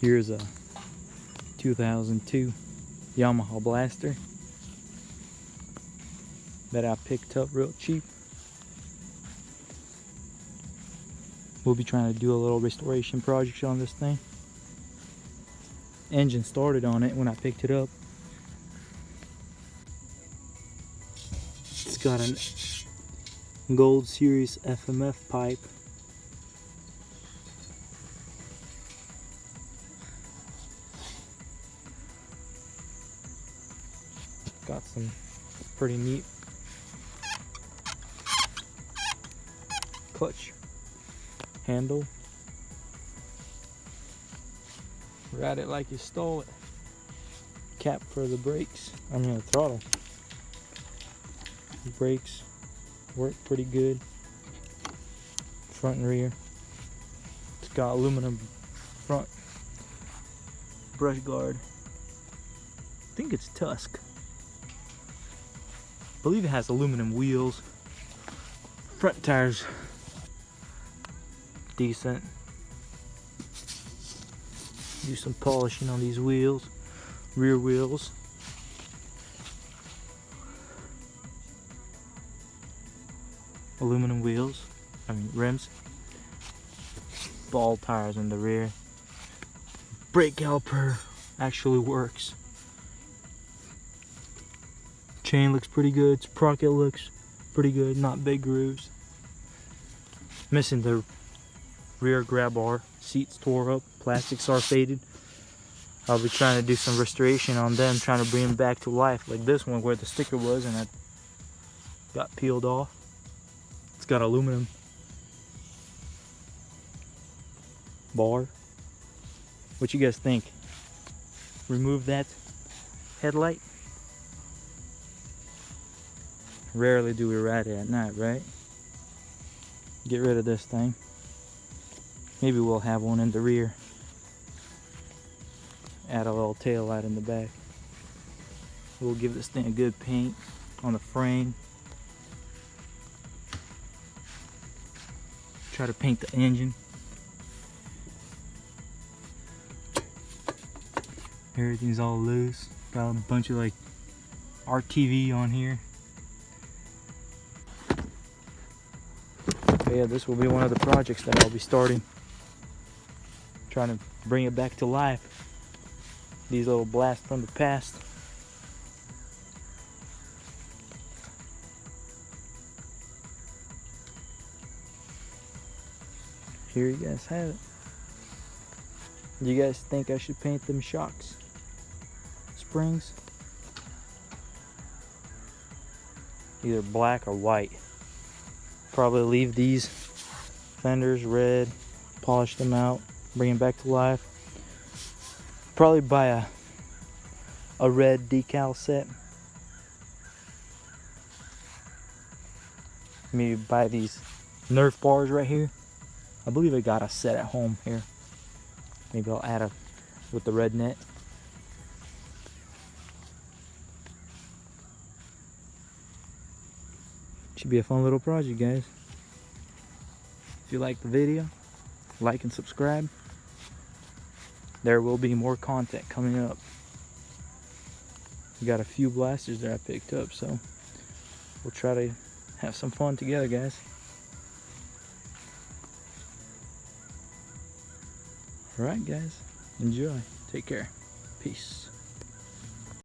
Here's a 2002 Yamaha Blaster that I picked up real cheap. We'll be trying to do a little restoration project on this thing. Engine started on it when I picked it up. It's got a Gold Series FMF pipe. Got some pretty neat clutch handle. Ride it like you stole it. Cap for the brakes. The throttle. The brakes work pretty good. Front and rear. It's got aluminum front brush guard. I think it's Tusk. I believe it has aluminum wheels. Front tires decent. Do some polishing on these wheels. Rear wheels. Aluminum wheels. Rims. Ball tires in the rear. Brake caliper actually works. Chain looks pretty good. Sprocket looks pretty good. Not big grooves. Missing the rear grab bar. Seats tore up. Plastics are faded. I'll be trying to do some restoration on them, trying to bring them back to life, like this one where the sticker was and I got peeled off. It's got aluminum bar. What you guys think? Remove that headlight? Rarely do we ride it at night, right? Get rid of this thing. Maybe we'll have one in the rear. Add a little tail light in the back. We'll give this thing a good paint on the frame. Try to paint the engine. Everything's all loose. Got a bunch of like RTV on here. But yeah, this will be one of the projects that I'll be starting. Trying to bring it back to life. These little blasts from the past. Here you guys have it. Do you guys think I should paint them shocks? Springs? Either black or white. Probably leave these fenders red, polish them out, bring them back to life. Probably buy a red decal set. Maybe buy these Nerf bars right here. I believe I got a set at home here. Maybe I'll add a with the red net. Should be a fun little project, guys. If you like the video, like and subscribe. There will be more content coming up. We got a few blasters that I picked up, so we'll try to have some fun together, guys. Alright, guys. Enjoy. Take care. Peace.